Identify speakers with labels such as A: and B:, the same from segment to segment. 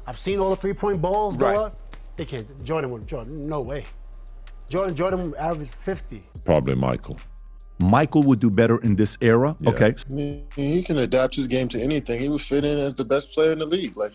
A: I've seen all the three-point balls go
B: Right.
A: up. They can't. Jordan, no way. Jordan averaged 50.
C: Probably Michael.
D: Michael would do better in this era.
C: Yeah.
D: Okay.
B: I mean, he can adapt his game to anything. He would fit in as the best player in the league. Like,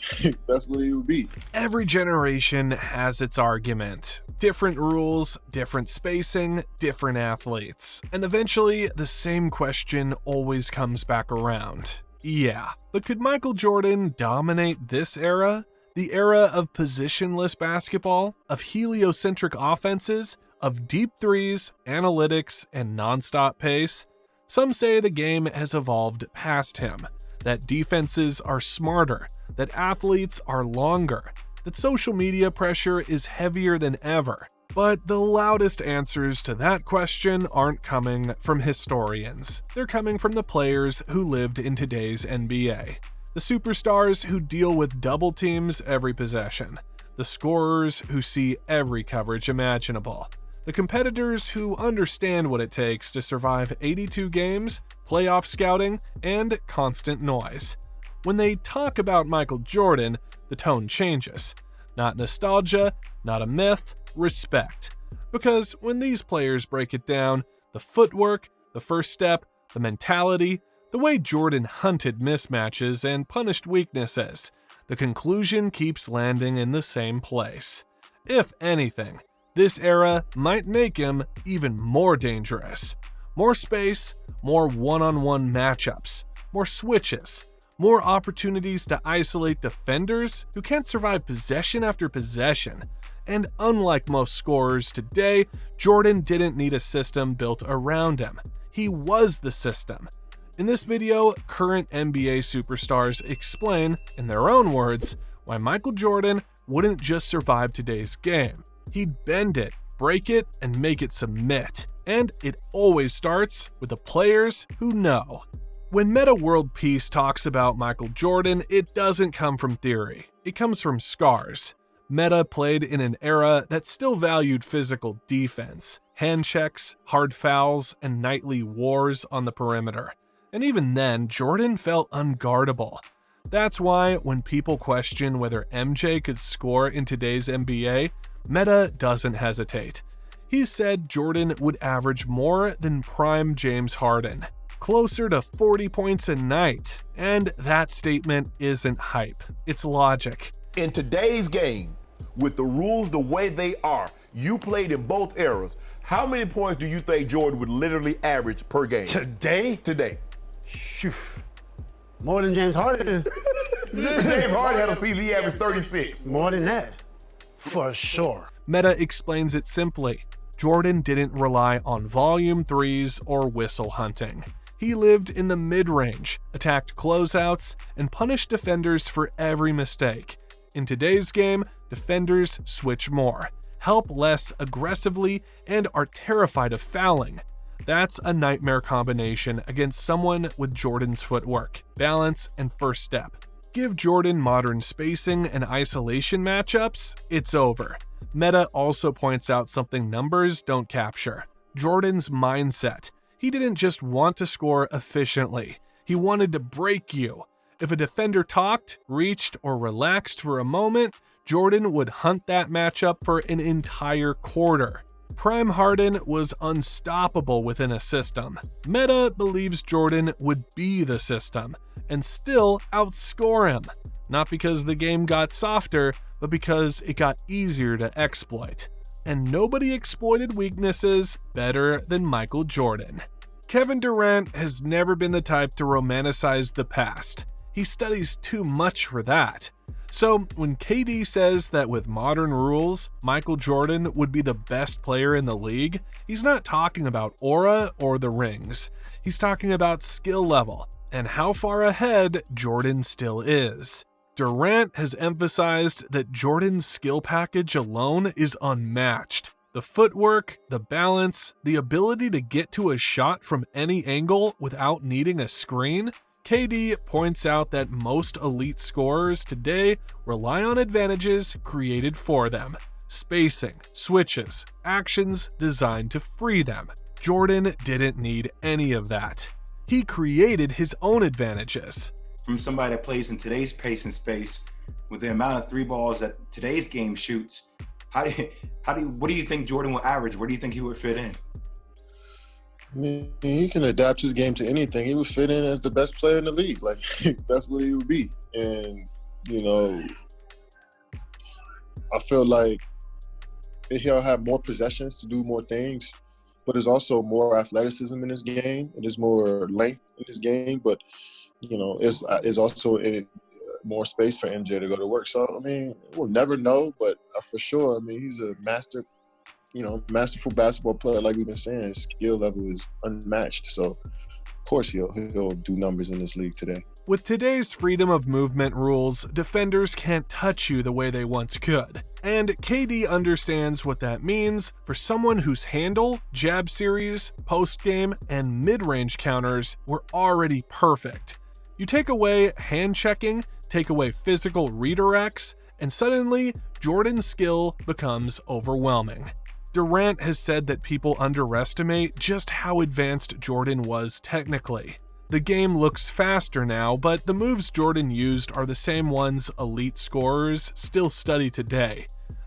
B: that's what he would be.
E: Every generation has its argument. Different rules, different spacing, different athletes. And eventually, the same question always comes back around. Yeah, but could Michael Jordan dominate this era? The era of positionless basketball, of heliocentric offenses, of deep threes, analytics, and nonstop pace? Some say the game has evolved past him, that defenses are smarter, that athletes are longer, that social media pressure is heavier than ever. But the loudest answers to that question aren't coming from historians. They're coming from the players who lived in today's NBA. The superstars who deal with double teams every possession. The scorers who see every coverage imaginable. The competitors who understand what it takes to survive 82 games, playoff scouting, and constant noise. When they talk about Michael Jordan, the tone changes. Not nostalgia, not a myth, respect. Because when these players break it down, the footwork, the first step, the mentality, the way Jordan hunted mismatches and punished weaknesses, the conclusion keeps landing in the same place. If anything, this era might make him even more dangerous. More space, more one-on-one matchups, more switches, more opportunities to isolate defenders who can't survive possession after possession. And unlike most scorers today, Jordan didn't need a system built around him. He was the system. In this video, current NBA superstars explain, in their own words, why Michael Jordan wouldn't just survive today's game. He'd bend it, break it, and make it submit. And it always starts with the players who know. When Meta World Peace talks about Michael Jordan, it doesn't come from theory. It comes from scars. Meta played in an era that still valued physical defense, hand checks, hard fouls, and nightly wars on the perimeter. And even then, Jordan felt unguardable. That's why when people question whether MJ could score in today's NBA, Meta doesn't hesitate. He said Jordan would average more than prime James Harden, closer to 40 points a night. And that statement isn't hype, it's logic.
F: In today's game, with the rules the way they are, you played in both eras. How many points do you think Jordan would literally average per game?
A: Today?
F: Today.
A: Phew. More than James Harden.
F: James Harden had a season he averaged 36.
A: More than that. For sure.
E: Meta explains it simply. Jordan didn't rely on volume threes or whistle hunting. He lived in the mid-range, attacked closeouts, and punished defenders for every mistake. In today's game, defenders switch more, help less aggressively, and are terrified of fouling. That's a nightmare combination against someone with Jordan's footwork, balance, and first step. Give Jordan modern spacing and isolation matchups, it's over. Meta also points out something numbers don't capture: Jordan's mindset. He didn't just want to score efficiently, he wanted to break you. If a defender talked, reached, or relaxed for a moment, Jordan would hunt that matchup for an entire quarter. Prime Harden was unstoppable within a system. Meta believes Jordan would be the system and still outscore him. Not because the game got softer, but because it got easier to exploit. And nobody exploited weaknesses better than Michael Jordan. Kevin Durant has never been the type to romanticize the past. He studies too much for that. So when KD says that with modern rules, Michael Jordan would be the best player in the league, he's not talking about aura or the rings. He's talking about skill level and how far ahead Jordan still is. Durant has emphasized that Jordan's skill package alone is unmatched. The footwork, the balance, the ability to get to a shot from any angle without needing a screen. KD points out that most elite scorers today rely on advantages created for them. Spacing, switches, actions designed to free them. Jordan didn't need any of that. He created his own advantages.
G: From somebody that plays in today's pace and space
C: with the amount of 3 balls that today's game shoots, what do you think Jordan will average? Where do you think he would fit in?
B: I mean, he can adapt his game to anything. He would fit in as the best player in the league. Like, that's what he would be. And, you know, I feel like he'll have more possessions to do more things, but there's also more athleticism in his game, and there's more length in his game. But, you know, it's also more space for MJ to go to work. So, I mean, we'll never know, but for sure, I mean, he's a masterful basketball player. Like we've been saying, his skill level is unmatched. So, of course, he'll do numbers in this league today.
E: With today's freedom of movement rules, defenders can't touch you the way they once could. And KD understands what that means for someone whose handle, jab series, post-game, and mid-range counters were already perfect. You take away hand checking, take away physical redirects, and suddenly Jordan's skill becomes overwhelming. Durant has said that people underestimate just how advanced Jordan was technically. The game looks faster now, but the moves Jordan used are the same ones elite scorers still study today.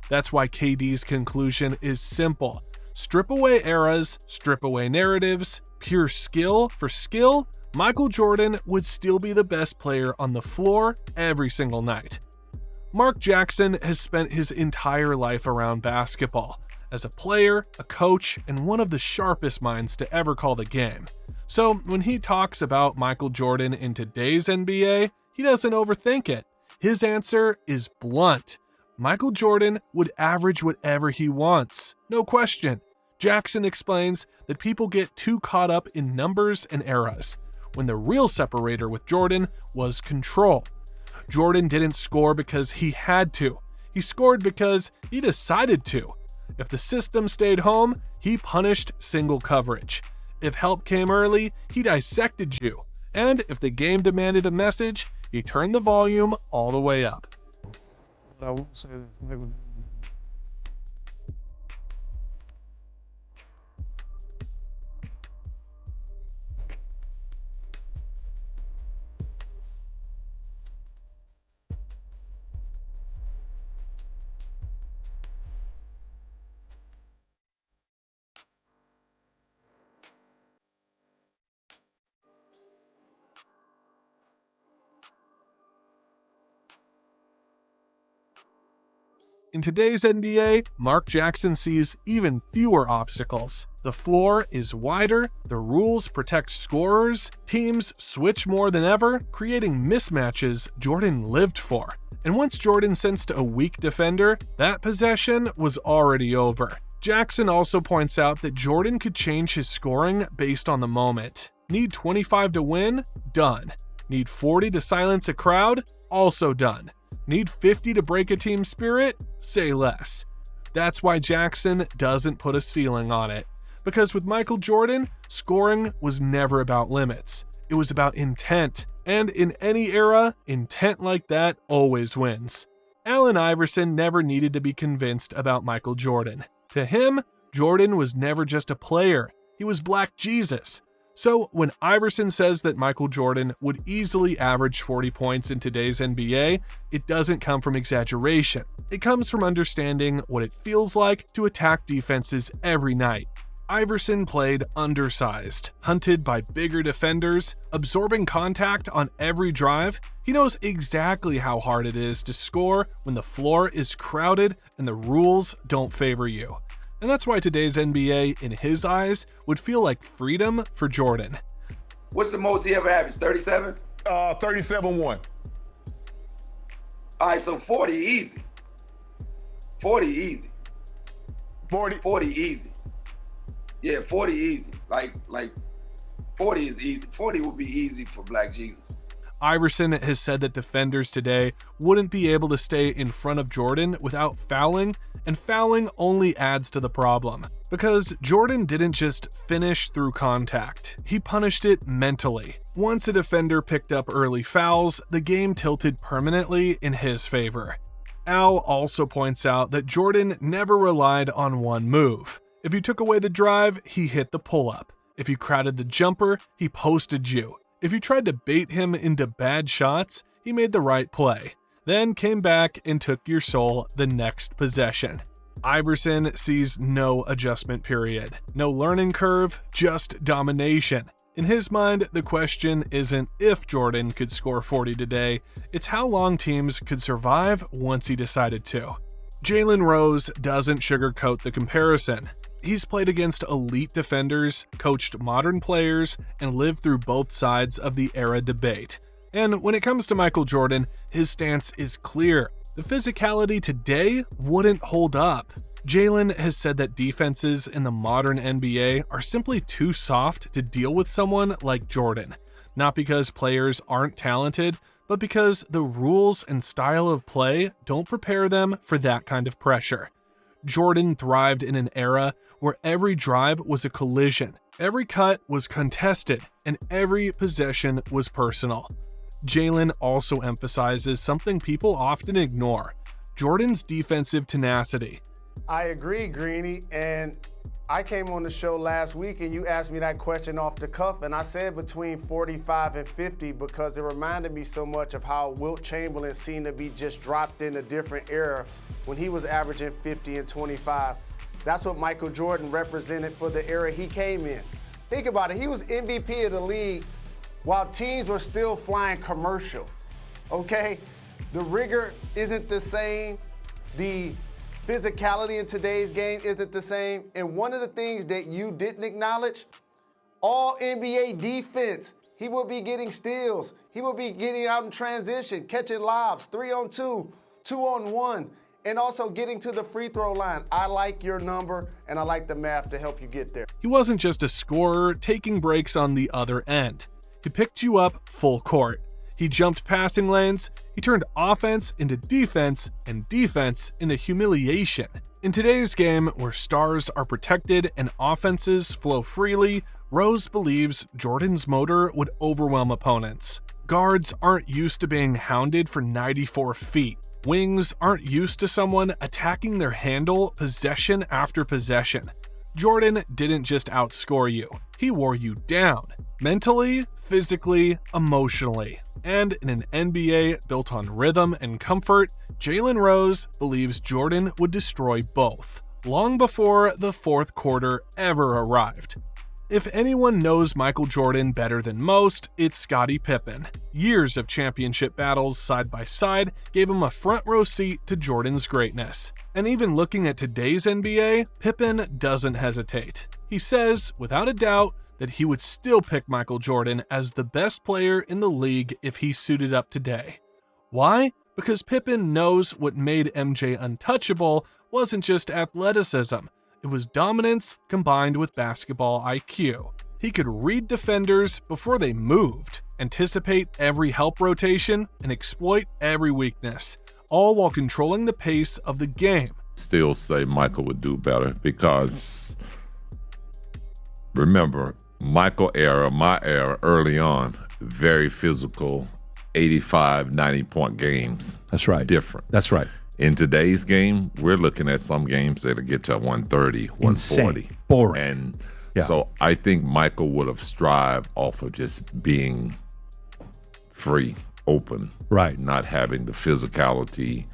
E: That's why KD's conclusion is simple. Strip away eras, strip away narratives, pure skill for skill, Michael Jordan would still be the best player on the floor every single night. Mark Jackson has spent his entire life around basketball, as a player, a coach, and one of the sharpest minds to ever call the game. So when he talks about Michael Jordan in today's NBA, he doesn't overthink it. His answer is blunt. Michael Jordan would average whatever he wants, no question. Jackson explains that people get too caught up in numbers and eras, when the real separator with Jordan was control. Jordan didn't score because he had to. He scored because he decided to. If the system stayed home, he punished single coverage. If help came early, he dissected you. And if the game demanded a message, he turned the volume all the way up. In today's NBA, Mark Jackson sees even fewer obstacles. The floor is wider, the rules protect scorers, teams switch more than ever, creating mismatches Jordan lived for. And once Jordan sensed a weak defender, that possession was already over. Jackson also points out that Jordan could change his scoring based on the moment. Need 25 to win? Done. Need 40 to silence a crowd? Also done. Need 50 to break a team spirit? Say less. That's why Jackson doesn't put a ceiling on it. Because with Michael Jordan, scoring was never about limits. It was about intent. And in any era, intent like that always wins. Allen Iverson never needed to be convinced about Michael Jordan. To him, Jordan was never just a player. He was Black Jesus. So when Iverson says that Michael Jordan would easily average 40 points in today's NBA, it doesn't come from exaggeration. It comes from understanding what it feels like to attack defenses every night. Iverson played undersized, hunted by bigger defenders, absorbing contact on every drive. He knows exactly how hard it is to score when the floor is crowded and the rules don't favor you. And that's why today's NBA, in his eyes, would feel like freedom for Jordan.
G: What's the most he ever averaged? 37?
F: 37-1.
G: All right, so 40 easy. 40 easy. 40 easy. Yeah, 40 easy. Like 40 is easy. 40 would be easy for Black Jesus.
E: Iverson has said that defenders today wouldn't be able to stay in front of Jordan without fouling, and fouling only adds to the problem. Because Jordan didn't just finish through contact, he punished it mentally. Once a defender picked up early fouls, the game tilted permanently in his favor. Al also points out that Jordan never relied on one move. If you took away the drive, he hit the pull-up. If you crowded the jumper, he posted you. If you tried to bait him into bad shots, he made the right play. then came back and took your soul the next possession. Iverson sees no adjustment period, no learning curve, just domination. In his mind, the question isn't if Jordan could score 40 today, it's how long teams could survive once he decided to. Jaylen Rose doesn't sugarcoat the comparison. He's played against elite defenders, coached modern players, and lived through both sides of the era debate. And when it comes to Michael Jordan, his stance is clear. The physicality today wouldn't hold up. Jaylen has said that defenses in the modern NBA are simply too soft to deal with someone like Jordan. Not because players aren't talented, but because the rules and style of play don't prepare them for that kind of pressure. Jordan thrived in an era where every drive was a collision, every cut was contested, and every possession was personal. Jaylen also emphasizes something people often ignore: Jordan's defensive tenacity.
A: I agree, Greeny, and I came on the show last week and you asked me that question off the cuff, and I said between 45 and 50 because it reminded me so much of how Wilt Chamberlain seemed to be just dropped in a different era when he was averaging 50 and 25. That's what Michael Jordan represented for the era he came in. Think about it, he was MVP of the league while teams were still flying commercial, okay? The rigor isn't the same. The physicality in today's game isn't the same. And one of the things that you didn't acknowledge, all NBA defense, he will be getting steals. He will be getting out in transition, catching lobs, 3-on-2, 2-on-1, and also getting to the free throw line. I like your number, and I like the math to help you get there.
E: He wasn't just a scorer taking breaks on the other end. He picked you up full court. He jumped passing lanes, he turned offense into defense, and defense into humiliation. In today's game, where stars are protected and offenses flow freely, Rose believes Jordan's motor would overwhelm opponents. Guards aren't used to being hounded for 94 feet. Wings aren't used to someone attacking their handle possession after possession. Jordan didn't just outscore you, he wore you down. Mentally, physically, emotionally. And in an NBA built on rhythm and comfort, Jaylen Rose believes Jordan would destroy both, long before the fourth quarter ever arrived. If anyone knows Michael Jordan better than most, it's Scottie Pippen. Years of championship battles side by side gave him a front row seat to Jordan's greatness. And even looking at today's NBA, Pippen doesn't hesitate. He says, without a doubt, that he would still pick Michael Jordan as the best player in the league if he suited up today. Why? Because Pippen knows what made MJ untouchable wasn't just athleticism, it was dominance combined with basketball IQ. He could read defenders before they moved, anticipate every help rotation, and exploit every weakness, all while controlling the pace of the game.
H: Still say Michael would do better because, remember, Michael era, my era, early on, very physical, 85, 90-point games.
D: That's right.
H: Different.
D: That's right.
H: In today's game, we're looking at some games that'll get to 130, 140.
D: Insane. Boring.
H: And
D: Yeah.
H: so I think Michael would have strived off of just being free, open.
D: Right.
H: Not having the physicality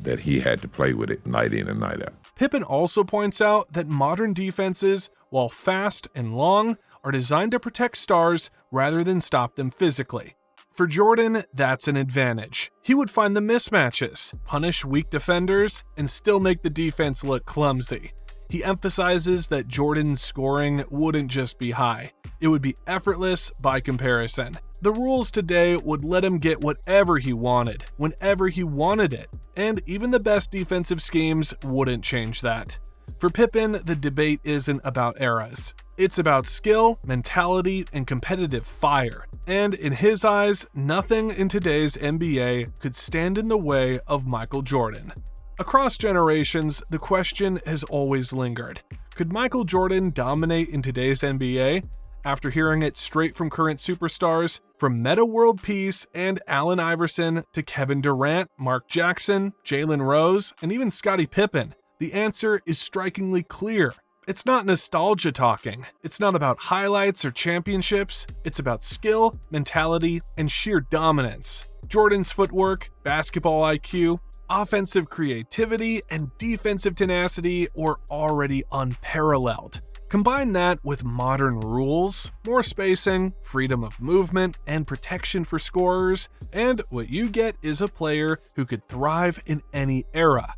H: that he had to play with it night in and night out.
E: Pippen also points out that modern defenses, while fast and long, are designed to protect stars rather than stop them physically. For Jordan, that's an advantage. He would find the mismatches, punish weak defenders, and still make the defense look clumsy. He emphasizes that Jordan's scoring wouldn't just be high, it would be effortless by comparison. The rules today would let him get whatever he wanted, whenever he wanted it, and even the best defensive schemes wouldn't change that. For Pippen, the debate isn't about eras. It's about skill, mentality, and competitive fire. And in his eyes, nothing in today's NBA could stand in the way of Michael Jordan. Across generations, the question has always lingered. Could Michael Jordan dominate in today's NBA? After hearing it straight from current superstars, from Meta World Peace and Allen Iverson to Kevin Durant, Mark Jackson, Jaylen Rose, and even Scottie Pippen, the answer is strikingly clear. It's not nostalgia talking. It's not about highlights or championships. It's about skill, mentality, and sheer dominance. Jordan's footwork, basketball IQ, offensive creativity, and defensive tenacity were already unparalleled. Combine that with modern rules, more spacing, freedom of movement, and protection for scorers, and what you get is a player who could thrive in any era.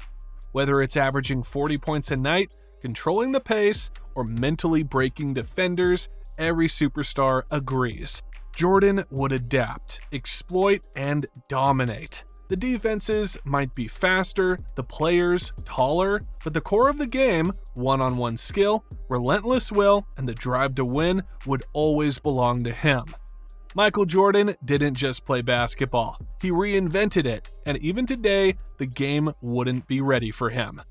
E: Whether it's averaging 40 points a night, controlling the pace, or mentally breaking defenders, every superstar agrees. Jordan would adapt, exploit, and dominate. The defenses might be faster, the players taller, but the core of the game, one-on-one skill, relentless will, and the drive to win would always belong to him. Michael Jordan didn't just play basketball, he reinvented it, and even today, the game wouldn't be ready for him.